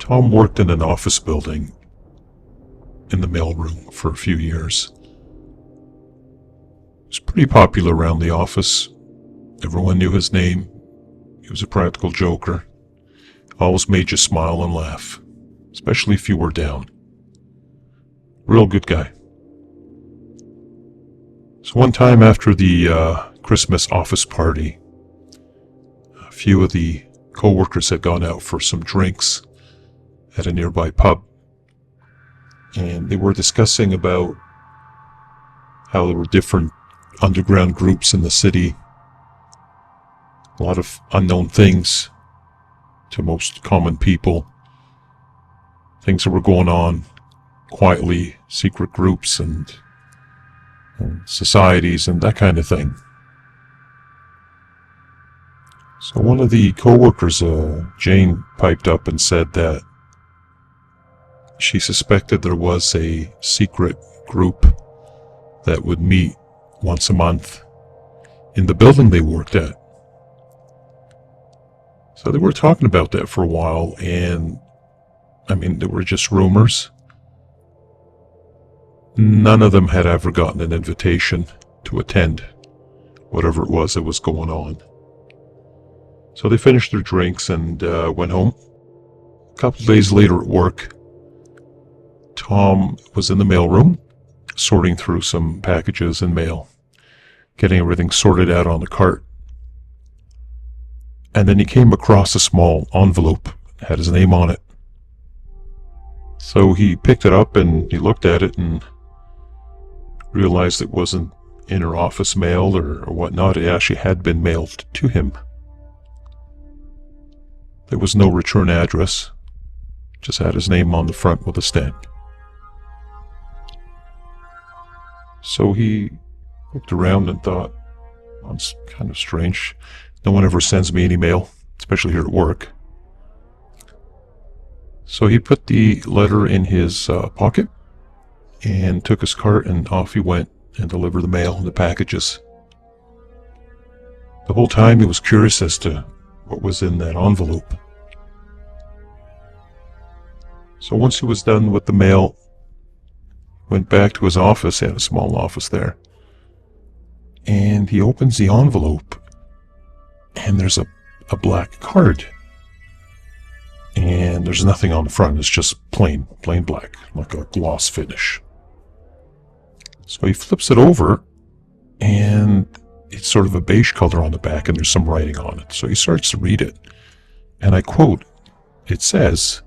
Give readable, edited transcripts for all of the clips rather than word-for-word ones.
Tom worked in an office building in the mailroom for a few years. He was pretty popular around the office. Everyone knew his name. He was a practical joker. Always made you smile and laugh, especially if you were down. Real good guy. So one time after the Christmas office party, a few of the co-workers had gone out for some drinks at a nearby pub. And they were discussing about how there were different underground groups in the city. A lot of unknown things to most common people. Things that were going on quietly, secret groups and societies and that kind of thing. So one of the co-workers, Jane, piped up and said that she suspected there was a secret group that would meet once a month in the building they worked at. So they were talking about that for a while, and they were just rumors. None of them had ever gotten an invitation to attend whatever it was that was going on. So they finished their drinks and went home. A couple of days later at work, Tom was in the mailroom, sorting through some packages and mail, getting everything sorted out on the cart. And then he came across a small envelope, had his name on it. So he picked it up and he looked at it and realized it wasn't inner office mail or whatnot. It actually had been mailed to him. There was no return address, just had his name on the front with a stamp. So he looked around and thought, well, it's kind of strange. No one ever sends me any mail, especially here at work. So he put the letter in his pocket and took his cart and off he went and delivered the mail and the packages. The whole time he was curious as to what was in that envelope. So once he was done with the mail, went back to his office. He had a small office there. And he opens the envelope, and there's a black card. And there's nothing on the front. It's just plain black, like a gloss finish. So he flips it over, and it's sort of a beige color on the back, and there's some writing on it. So he starts to read it, and I quote, it says,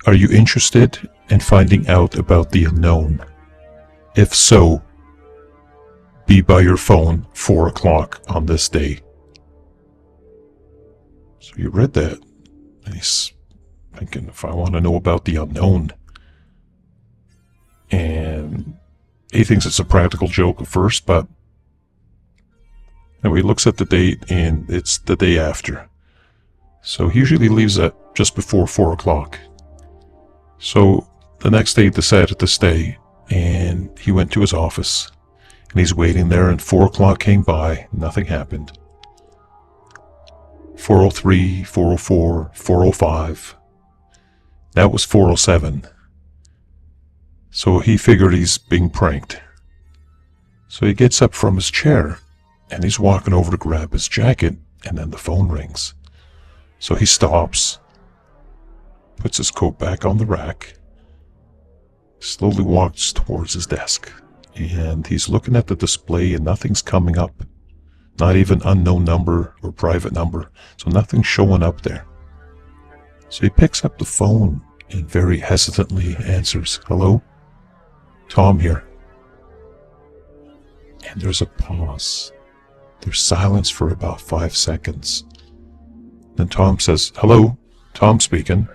"Are you interested in finding out about the unknown? If so, be by your phone 4 o'clock on this day." So you read that, and he's thinking, if I want to know about the unknown. And he thinks it's a practical joke at first, but anyway, he looks at the date, and it's the day after. So he usually leaves at just before 4 o'clock. So the next day he decided to stay, and he went to his office, and he's waiting there, and 4 o'clock came by, nothing happened. 4:03, 4:04, 4:05. That was 4:07. So he figured he's being pranked. So he gets up from his chair, and he's walking over to grab his jacket, and then the phone rings. So he stops, puts his coat back on the rack, slowly walks towards his desk, and he's looking at the display, and nothing's coming up. Not even unknown number or private number, so nothing's showing up there. So he picks up the phone and very hesitantly answers, "Hello? Tom here." And there's a pause. There's silence for about 5 seconds. Then Tom says, "Hello, Tom speaking."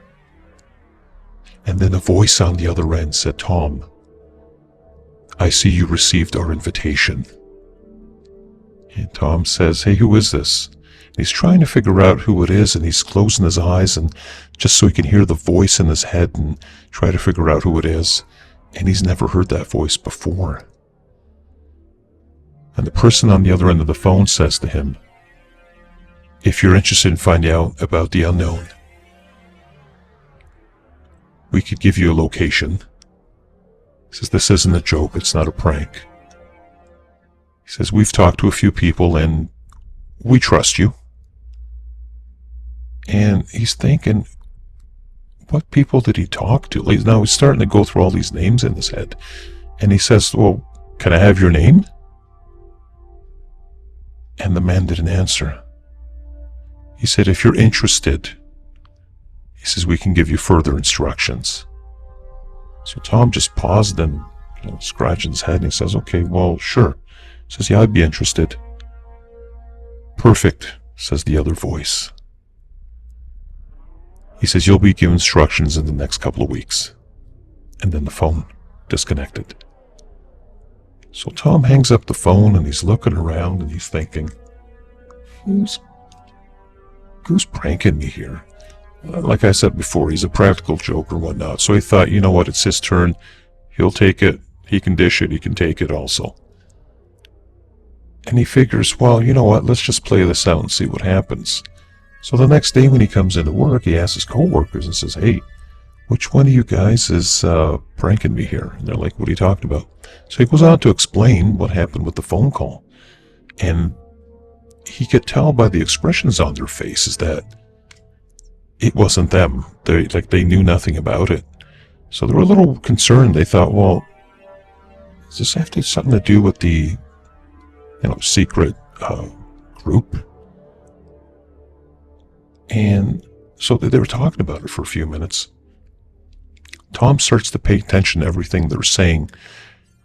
And then a voice on the other end said, "Tom, I see you received our invitation." And Tom says, "Hey, who is this?" And he's trying to figure out who it is, and he's closing his eyes and just so he can hear the voice in his head and try to figure out who it is. And he's never heard that voice before. And the person on the other end of the phone says to him, "If you're interested in finding out about the unknown, we could give you a location. He says, this isn't a joke, it's not a prank. He says, we've talked to a few people and we trust you. And he's thinking, what people did he talk to? Now he's starting to go through all these names in his head. And he says, well, can I have your name? And the man didn't answer. He said, if you're interested, he says, we can give you further instructions. So Tom just paused and scratching his head, and he says, okay, well, sure. He says, yeah, I'd be interested. Perfect, says the other voice. He says, you'll be given instructions in the next couple of weeks. And then the phone disconnected. So Tom hangs up the phone and he's looking around and he's thinking, who's pranking me here? Like I said before, he's a practical joke or whatnot. So he thought, you know what, it's his turn. He'll take it. He can dish it. He can take it also. And he figures, well, you know what, let's just play this out and see what happens. So the next day when he comes into work, he asks his co-workers and says, hey, which one of you guys is pranking me here? And they're like, what are you talking about? So he goes on to explain what happened with the phone call. And he could tell by the expressions on their faces that it wasn't them. They knew nothing about it. So they were a little concerned. They thought, well, does this have something to do with the, secret group? And so they were talking about it for a few minutes. Tom starts to pay attention to everything they're saying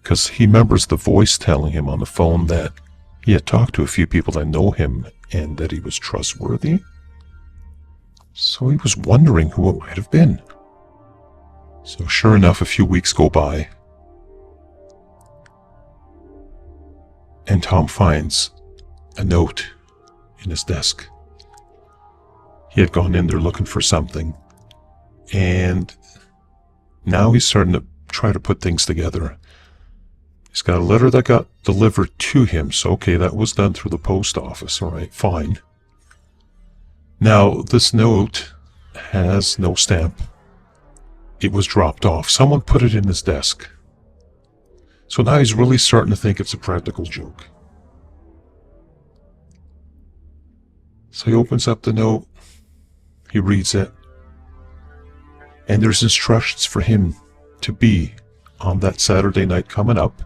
because he remembers the voice telling him on the phone that he had talked to a few people that know him and that he was trustworthy. So he was wondering who it might have been. So sure enough, a few weeks go by, and Tom finds a note in his desk. He had gone in there looking for something, and now he's starting to try to put things together. He's got a letter that got delivered to him, so okay, that was done through the post office, all right, fine. Now, this note has no stamp. It was dropped off. Someone put it in his desk. So now he's really starting to think it's a practical joke. So he opens up the note, he reads it, and there's instructions for him to be on that Saturday night coming up,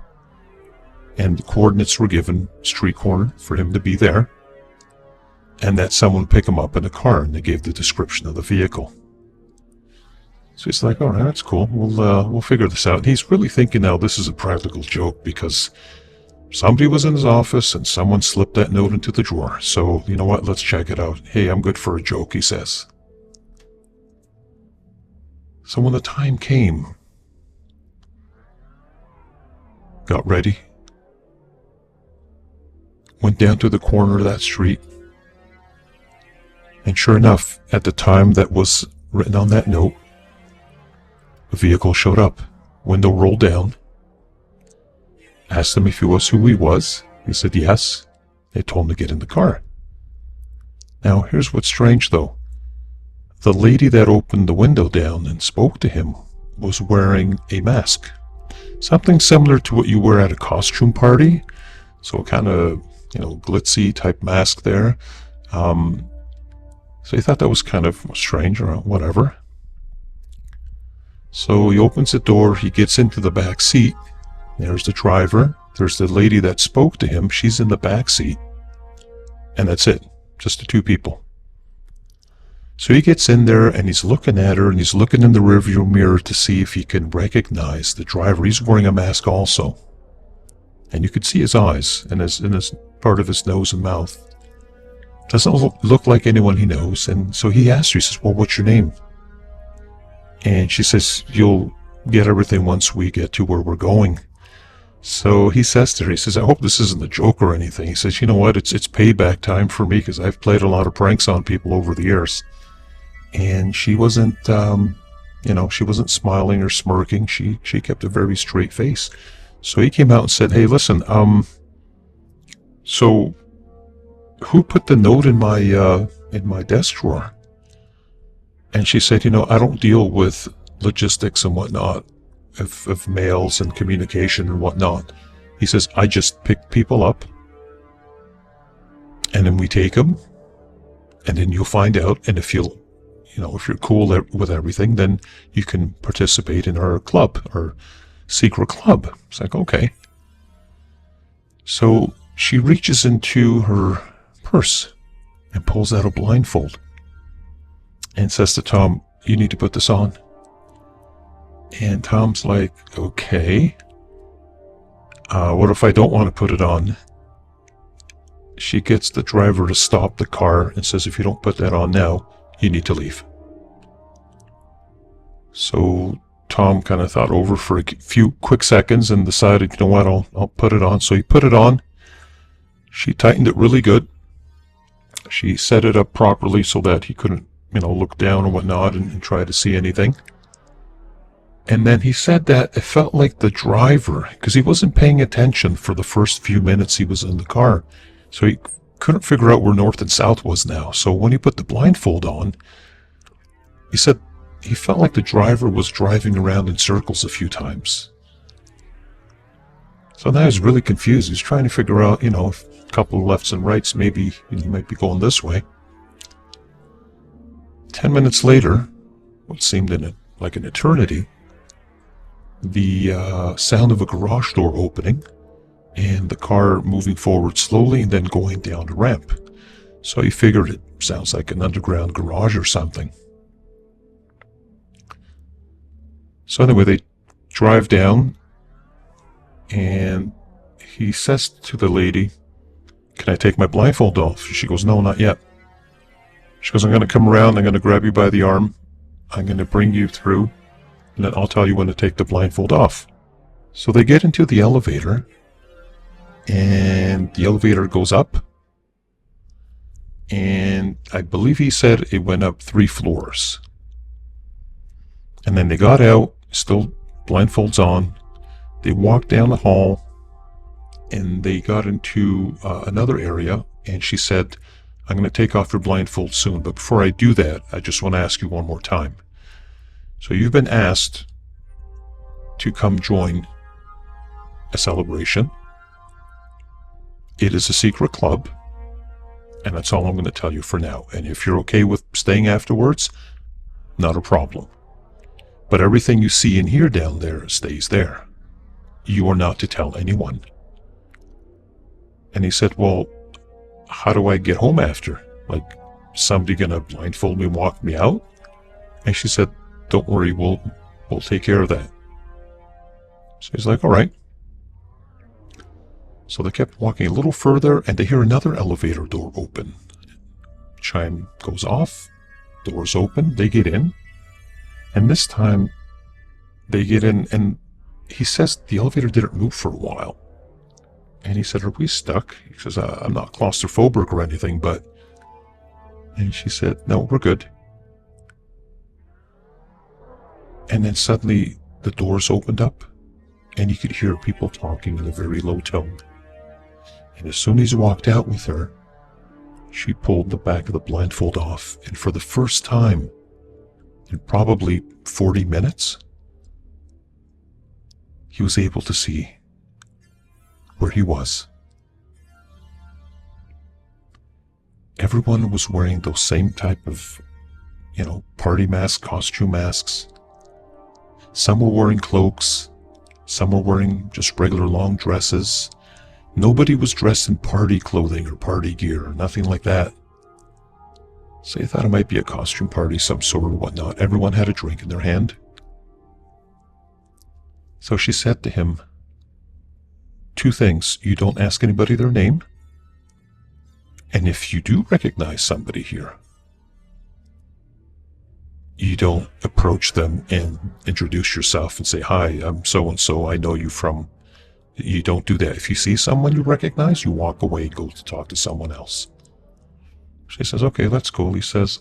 and the coordinates were given, street corner, for him to be there, and that someone would pick him up in a car, and they gave the description of the vehicle. So he's like, all right, that's cool. We'll figure this out. And he's really thinking now this is a practical joke because somebody was in his office and someone slipped that note into the drawer. So, you know what? Let's check it out. Hey, I'm good for a joke, he says. So when the time came, got ready, went down to the corner of that street, and sure enough, at the time that was written on that note, a vehicle showed up, window rolled down, asked him if he was who he was. He said yes. They told him to get in the car. Now, here's what's strange though. The lady that opened the window down and spoke to him was wearing a mask. Something similar to what you wear at a costume party. So kind of, glitzy type mask there. So he thought that was kind of strange or whatever. So he opens the door, he gets into the back seat. There's the driver, there's the lady that spoke to him, she's in the back seat. And that's it, just the two people. So he gets in there and he's looking at her and he's looking in the rearview mirror to see if he can recognize the driver. He's wearing a mask also. And you could see his eyes and his part of his nose and mouth. Doesn't look like anyone he knows. And so he asks her, he says, well, what's your name? And she says, you'll get everything once we get to where we're going. So he says to her, he says, I hope this isn't a joke or anything. He says, you know what, it's payback time for me because I've played a lot of pranks on people over the years. And she wasn't, she wasn't smiling or smirking. She kept a very straight face. So he came out and said, hey, listen, so who put the note in my desk drawer? And she said, I don't deal with logistics and whatnot of mails and communication and whatnot. He says, I just pick people up, and then we take them, and then you'll find out, and if you're cool with everything, then you can participate in our club, our secret club. It's like, okay. So she reaches into her purse and pulls out a blindfold and says to Tom, you need to put this on. And Tom's like, okay. What if I don't want to put it on? She gets the driver to stop the car and says, if you don't put that on now, you need to leave. So Tom kind of thought over for a few quick seconds and decided, you know what, I'll put it on. So he put it on. She tightened it really good. She set it up properly so that he couldn't, look down or whatnot and try to see anything. And then he said that it felt like the driver, because he wasn't paying attention for the first few minutes he was in the car, so he couldn't figure out where north and south was now. So when he put the blindfold on, he said he felt like the driver was driving around in circles a few times. So now he's really confused. He's trying to figure out, a couple of lefts and rights, maybe he might be going this way. 10 minutes later, what seemed like an eternity, the sound of a garage door opening and the car moving forward slowly and then going down the ramp. So he figured it sounds like an underground garage or something. So anyway, they drive down and he says to the lady, can I take my blindfold off? She goes, no, not yet. She goes, I'm going to come around, I'm going to grab you by the arm, I'm going to bring you through, and then I'll tell you when to take the blindfold off. So they get into the elevator, and the elevator goes up, and I believe he said it went up 3 floors. And then they got out, still blindfolds on, they walked down the hall, and they got into another area, and she said, I'm going to take off your blindfold soon, but before I do that, I just want to ask you one more time. So you've been asked to come join a celebration. It is a secret club, and that's all I'm going to tell you for now. And if you're okay with staying afterwards, not a problem. But everything you see and hear down there stays there. You are not to tell anyone. And he said, well, how do I get home after? Like, somebody gonna blindfold me and walk me out? And she said, don't worry, we'll take care of that. So he's like, all right. So they kept walking a little further, and they hear another elevator door open. Chime goes off, doors open, they get in, and this time they get in, and he says the elevator didn't move for a while. And he said, are we stuck? He says, I'm not claustrophobic or anything, but... And she said, no, we're good. And then suddenly the doors opened up, and you could hear people talking in a very low tone. And as soon as he walked out with her, she pulled the back of the blindfold off, and for the first time in probably 40 minutes, he was able to see where he was. Everyone was wearing those same type of, party mask, costume masks. Some were wearing cloaks. Some were wearing just regular long dresses. Nobody was dressed in party clothing or party gear, or nothing like that. So you thought it might be a costume party, some sort or whatnot. Everyone had a drink in their hand. So she said to him, 2 things. You don't ask anybody their name. And if you do recognize somebody here, you don't approach them and introduce yourself and say, hi, I'm so-and-so, I know you from... You don't do that. If you see someone you recognize, you walk away and go to talk to someone else. She says, okay, that's cool. He says,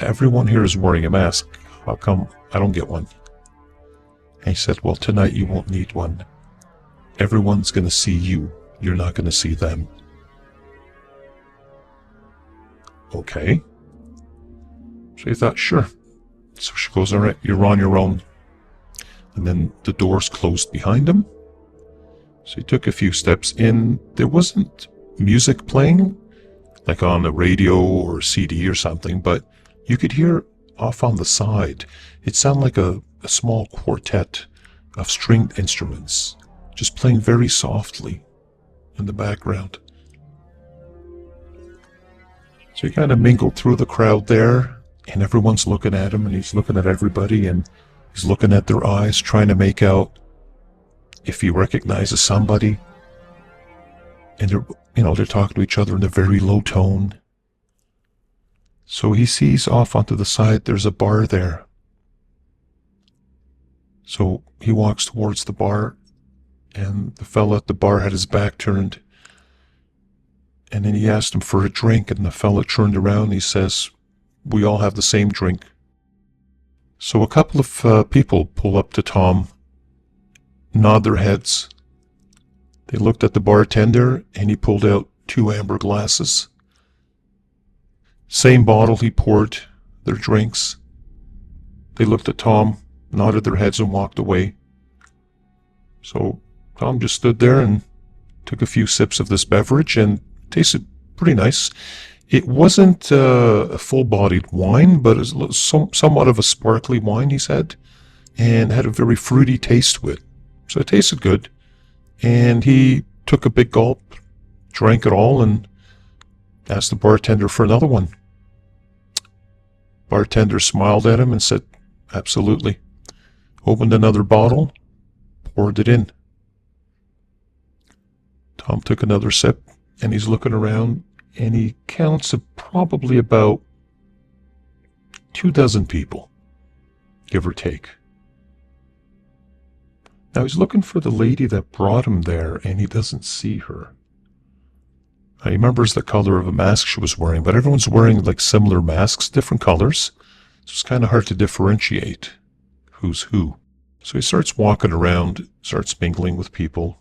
everyone here is wearing a mask. How come I don't get one? And he said, well, tonight you won't need one. Everyone's going to see you. You're not going to see them. Okay. So he thought, sure, So she goes, all right, you're on your own. And then the doors closed behind him. So he took a few steps in. There wasn't music playing, like on the radio or CD or something, but you could hear off on the side. It sounded like a small quartet of stringed instruments, just playing very softly in the background. So he kind of mingled through the crowd there, and everyone's looking at him, and he's looking at everybody, and he's looking at their eyes, trying to make out if he recognizes somebody. And they're talking to each other in a very low tone. So he sees off onto the side there's a bar there. So he walks towards the bar, and the fella at the bar had his back turned. And then he asked him for a drink, and the fella turned around and he says, we all have the same drink. So a couple of people pull up to Tom, nod their heads. They looked at the bartender, and he pulled out 2 amber glasses. Same bottle, he poured their drinks. They looked at Tom, nodded their heads, and walked away. So Tom just stood there and took a few sips of this beverage, and tasted pretty nice. It wasn't a full-bodied wine, but it was somewhat of a sparkly wine, he said, and had a very fruity taste to it. So it tasted good. And he took a big gulp, drank it all, and asked the bartender for another one. Bartender smiled at him and said, absolutely. Opened another bottle, poured it in. Tom took another sip, and he's looking around, and he counts probably about 24 people, give or take. Now he's looking for the lady that brought him there, and he doesn't see her. He remembers the color of a mask she was wearing, but everyone's wearing like similar masks, different colors. So it's kind of hard to differentiate who's who. So he starts walking around, starts mingling with people.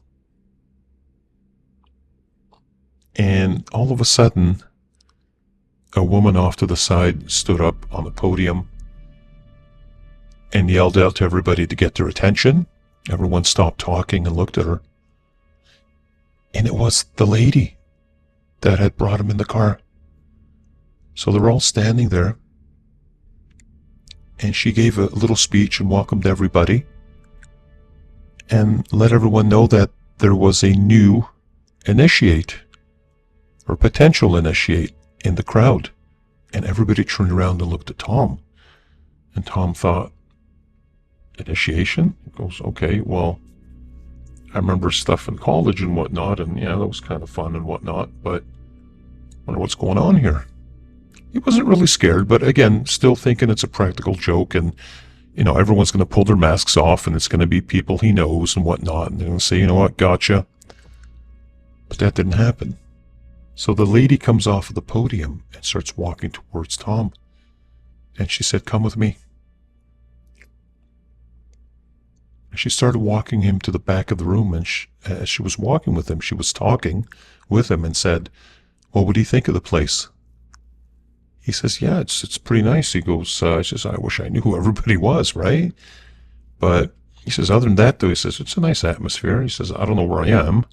And all of a sudden, a woman off to the side stood up on the podium and yelled out to everybody to get their attention. Everyone stopped talking and looked at her. And it was the lady that had brought him in the car. So they're all standing there. And she gave a little speech and welcomed everybody and let everyone know that there was a new initiate or potential initiate in the crowd. And everybody turned around and looked at Tom. And Tom thought, initiation? He goes, okay, well, I remember stuff in college and whatnot, and yeah, that was kind of fun and whatnot, but I wonder what's going on here. He wasn't really scared, but again, still thinking it's a practical joke, and everyone's going to pull their masks off, and it's going to be people he knows and whatnot, and they're going to say, you know what, gotcha. But that didn't happen. So the lady comes off of the podium and starts walking towards Tom. And she said, come with me. And she started walking him to the back of the room, and as she was walking with him, she was talking with him and said, what would he think of the place? He says, yeah, it's pretty nice. He goes, he says, I wish I knew who everybody was, right? But he says, other than that, though, he says, it's a nice atmosphere. He says, I don't know where I am.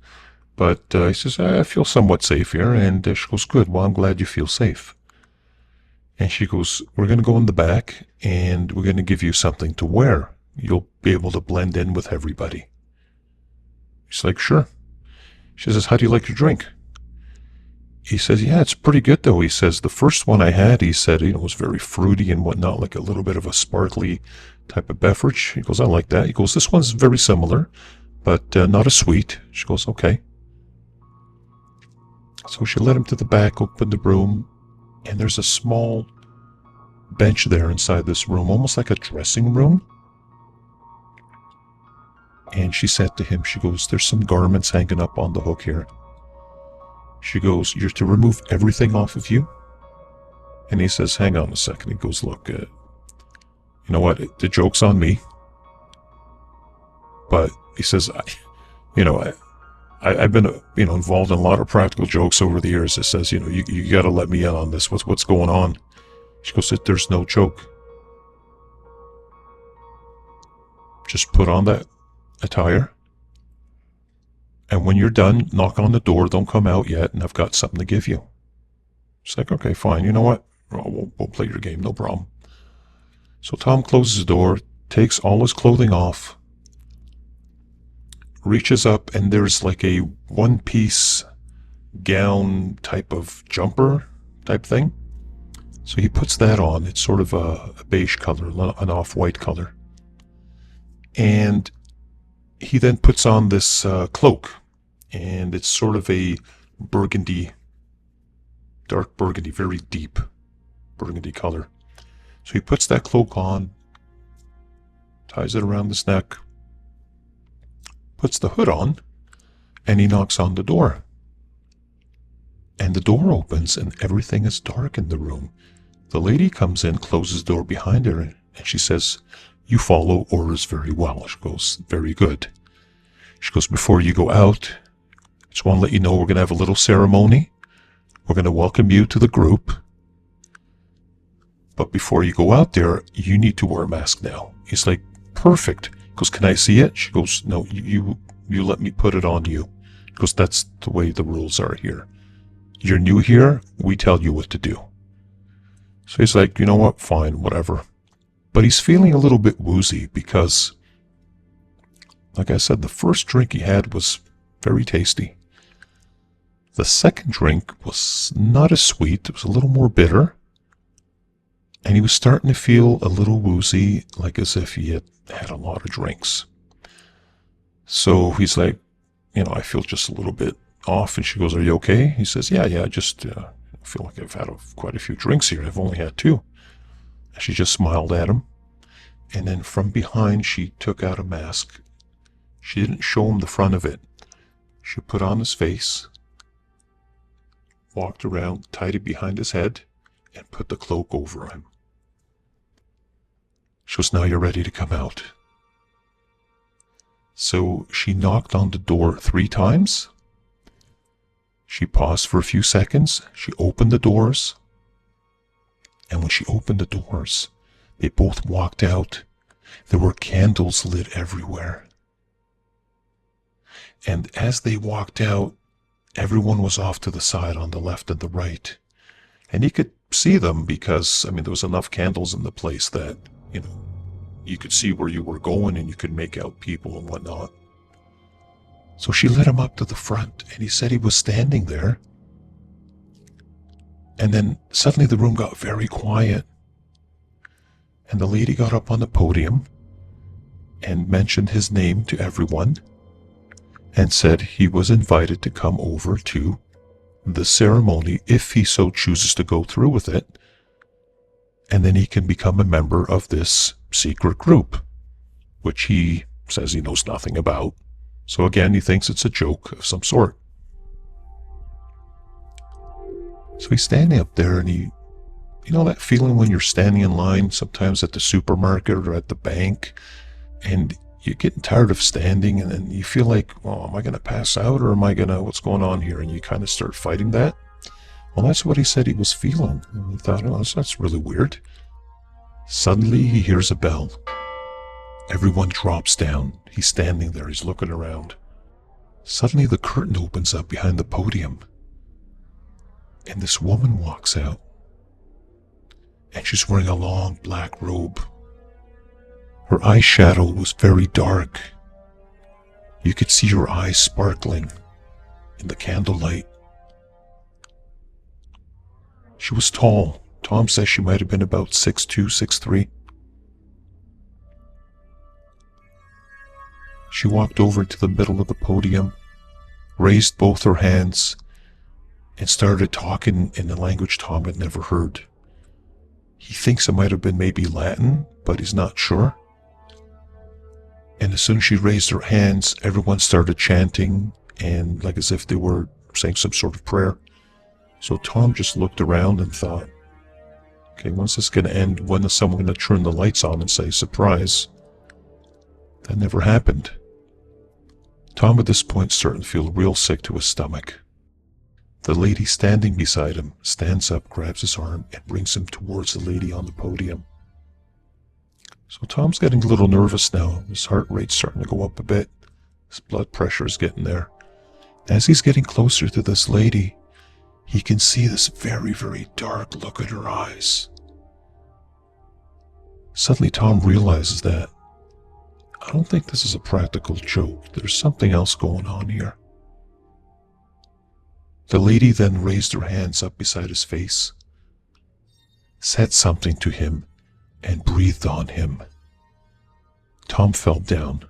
But he says, I feel somewhat safe here. And she goes, good, well, I'm glad you feel safe. And she goes, we're going to go in the back, and we're going to give you something to wear. You'll be able to blend in with everybody. He's like, sure. She says, how do you like your drink? He says, yeah, it's pretty good, though. He says, the first one I had, he said, was very fruity and whatnot, like a little bit of a sparkly type of beverage. He goes, I like that. He goes, this one's very similar, but not as sweet. She goes, okay. So she led him to the back, opened the room, and there's a small bench there inside this room, almost like a dressing room. And she said to him, she goes, there's some garments hanging up on the hook here. She goes, you're to remove everything off of you? And he says, hang on a second. He goes, look, you know what, the joke's on me. But he says, I've been, involved in a lot of practical jokes over the years. It says, you got to let me in on this. What's going on? She goes, there's no joke. just put on that attire. And when you're done, knock on the door. Don't come out yet, and I've got something to give you. It's like, okay, fine. You know what? We'll play your game. No problem. So Tom closes the door, takes all his clothing off, reaches up, and there's like a one-piece gown type of jumper type thing. So he puts that on. It's sort of a beige color, an off-white color. And he then puts on this cloak, and it's sort of a burgundy, dark burgundy, very deep burgundy color. So he puts that cloak on, ties it around his neck, puts the hood on, and he knocks on the door. And the door opens, and everything is dark in the room. The lady comes in, closes the door behind her, and she says, "You follow orders very well." She goes, "Very good." She goes, "Before you go out, I just want to let you know we're going to have a little ceremony. We're going to welcome you to the group. But before you go out there, you need to wear a mask now." He's like, "Perfect." He goes, "Can I see it?" She goes, "No, you let me put it on you." He goes, "That's the way the rules are here. You're new here, we tell you what to do." So he's like, "You know what, fine, whatever." But he's feeling a little bit woozy because, like I said, the first drink he had was very tasty. The second drink was not as sweet, it was a little more bitter. And he was starting to feel a little woozy, like as if he had had a lot of drinks. So he's like, "I feel just a little bit off." And she goes, "Are you okay?" He says, Yeah, I just feel like I've had quite a few drinks here. I've only had 2. And she just smiled at him. And then from behind, she took out a mask. She didn't show him the front of it. She put on his face, walked around, tied it behind his head, and put the cloak over him. She goes, "Now you're ready to come out." So she knocked on the door 3 times. She paused for a few seconds. She opened the doors. And when she opened the doors, they both walked out. There were candles lit everywhere. And as they walked out, everyone was off to the side on the left and the right. And he could see them because, there was enough candles in the place that, you could see where you were going and you could make out people and whatnot. So she led him up to the front, and he said he was standing there. And then suddenly the room got very quiet. And the lady got up on the podium and mentioned his name to everyone and said he was invited to come over to the ceremony if he so chooses to go through with it. And then he can become a member of this secret group, which he says he knows nothing about. So again, he thinks it's a joke of some sort. So he's standing up there, and you know that feeling when you're standing in line, sometimes at the supermarket or at the bank, and you're getting tired of standing, and then you feel like, "Oh, am I going to pass out, or what's going on here?" And you kind of start fighting that. Well, that's what he said he was feeling. And he thought, "Oh, that's really weird." Suddenly, he hears a bell. Everyone drops down. He's standing there. He's looking around. Suddenly, the curtain opens up behind the podium. And this woman walks out. And she's wearing a long black robe. Her eyeshadow was very dark. You could see her eyes sparkling in the candlelight. She was tall. Tom says she might have been about 6'2", 6'3". She walked over to the middle of the podium, raised both her hands, and started talking in a language Tom had never heard. He thinks it might have been maybe Latin, but he's not sure. And as soon as she raised her hands, everyone started chanting, and like as if they were saying some sort of prayer. So Tom just looked around and thought, okay, when's this going to end? When is someone going to turn the lights on and say, "Surprise"? That never happened. Tom at this point starting to feel real sick to his stomach. The lady standing beside him stands up, grabs his arm, and brings him towards the lady on the podium. So Tom's getting a little nervous now. His heart rate's starting to go up a bit. His blood pressure is getting there. As he's getting closer to this lady, he can see this very, very dark look in her eyes. Suddenly Tom realizes that I don't think this is a practical joke. There's something else going on here. The lady then raised her hands up beside his face, said something to him, and breathed on him. Tom fell down.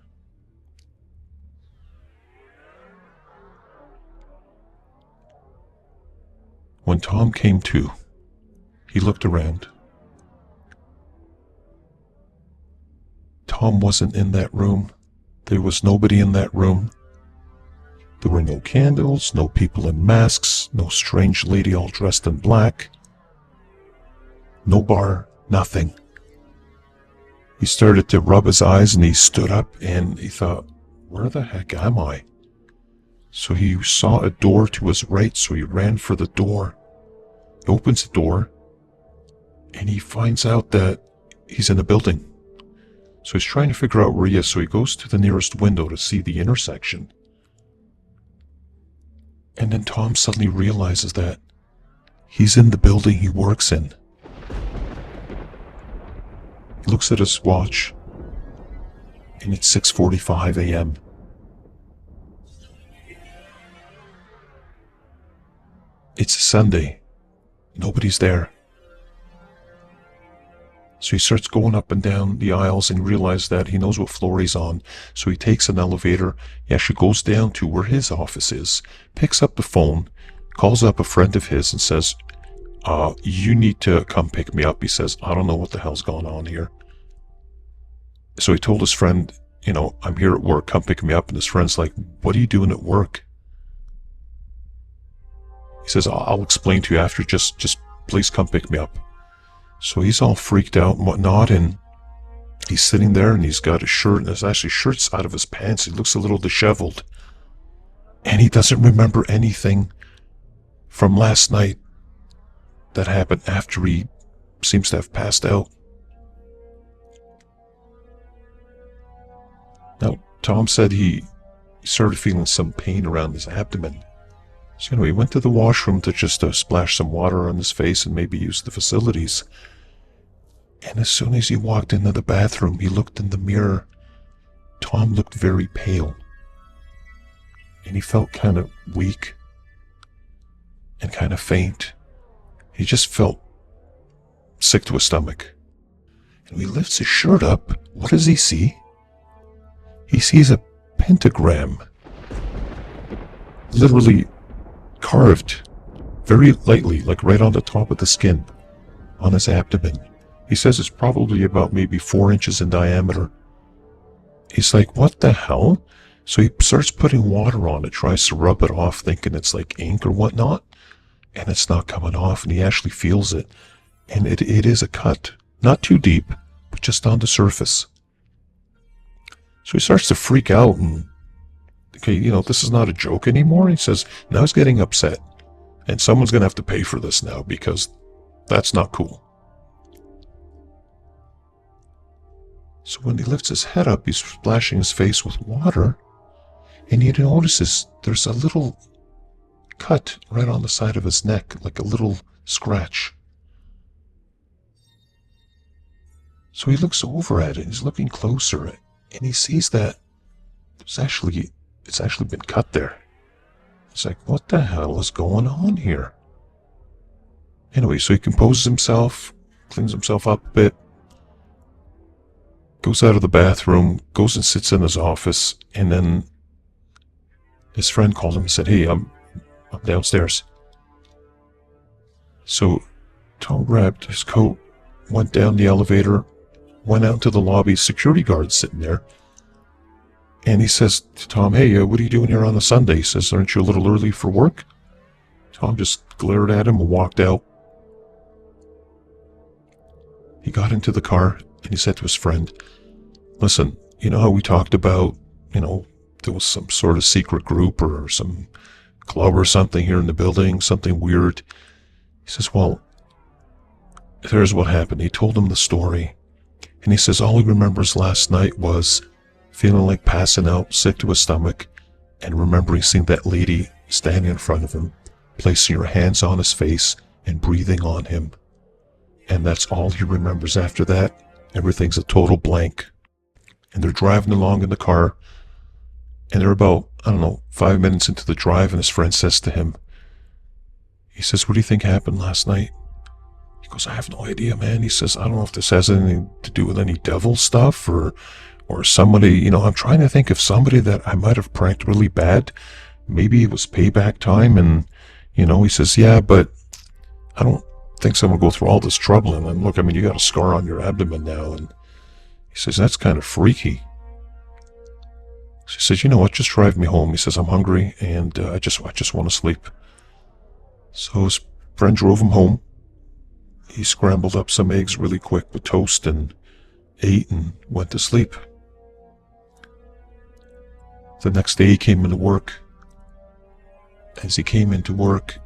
When Tom came to, he looked around. Tom wasn't in that room. There was nobody in that room. There were no candles, no people in masks, no strange lady all dressed in black. No bar, nothing. He started to rub his eyes and he stood up and he thought, where the heck am I? So he saw a door to his right, so he ran for the door. He opens the door and he finds out that he's in a building. So he's trying to figure out where he is, so he goes to the nearest window to see the intersection. And then Tom suddenly realizes that he's in the building he works in. He looks at his watch, and it's 6:45 a.m. It's a Sunday. Nobody's there. So he starts going up and down the aisles and realizes that he knows what floor he's on. So he takes an elevator. He actually goes down to where his office is, picks up the phone, calls up a friend of his and says, you need to come pick me up. He says, I don't know what the hell's going on here. So he told his friend, I'm here at work, come pick me up. And his friend's like, what are you doing at work? He says, I'll explain to you after, just please come pick me up. So he's all freaked out and whatnot, and he's sitting there and he's got his shirt, and there's actually shirts out of his pants. He looks a little disheveled. And he doesn't remember anything from last night that happened after he seems to have passed out. Now, Tom said he started feeling some pain around his abdomen. So, he went to the washroom to just splash some water on his face and maybe use the facilities. And as soon as he walked into the bathroom, he looked in the mirror. Tom looked very pale. And he felt kind of weak and kind of faint. He just felt sick to his stomach. And when he lifts his shirt up, what does he see? He sees a pentagram. Literally carved very lightly, like right on the top of the skin, on his abdomen. He says it's probably about maybe 4 inches in diameter. He's like, what the hell? So he starts putting water on it, tries to rub it off, thinking it's like ink or whatnot, and it's not coming off, and he actually feels it. And it is a cut. Not too deep, but just on the surface. So he starts to freak out and, okay, this is not a joke anymore. He says, now he's getting upset. And someone's going to have to pay for this now because that's not cool. So when he lifts his head up, he's splashing his face with water. And he notices there's a little cut right on the side of his neck, like a little scratch. So he looks over at it. He's looking closer, and he sees that it's actually been cut there. He's like, what the hell is going on here? Anyway, so he composes himself, cleans himself up a bit, goes out of the bathroom, goes and sits in his office, and then his friend called him and said, hey, I'm downstairs. So Tom grabbed his coat, went down the elevator, went out to the lobby, security guard's sitting there. And he says to Tom, hey, what are you doing here on a Sunday? He says, aren't you a little early for work? Tom just glared at him and walked out. He got into the car and he said to his friend, listen, you know how we talked about, there was some sort of secret group or some club or something here in the building, something weird. He says, well, here's what happened. He told him the story. And he says all he remembers last night was feeling like passing out, sick to his stomach, and remembering seeing that lady standing in front of him, placing her hands on his face and breathing on him. And that's all he remembers after that. Everything's a total blank. And they're driving along in the car, and they're about, 5 minutes into the drive, and his friend says to him, he says, what do you think happened last night? He goes, I have no idea, man. He says, I don't know if this has anything to do with any devil stuff or somebody, I'm trying to think of somebody that I might have pranked really bad. Maybe it was payback time, and, he says, yeah, but I don't think someone will go through all this trouble. And look, you got a scar on your abdomen now. And he says, that's kind of freaky. She says, you know what, just drive me home. He says, I'm hungry, and I just want to sleep. So his friend drove him home. He scrambled up some eggs really quick with toast and ate and went to sleep. The next day he came into work. As he came into work,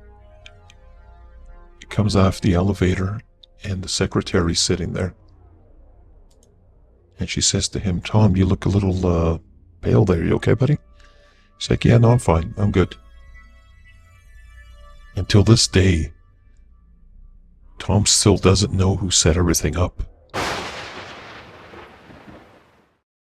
he comes off the elevator, and the secretary's sitting there. And she says to him, Tom, you look a little pale there. You okay, buddy? He's like, yeah, no, I'm fine. I'm good. Until this day, Tom still doesn't know who set everything up.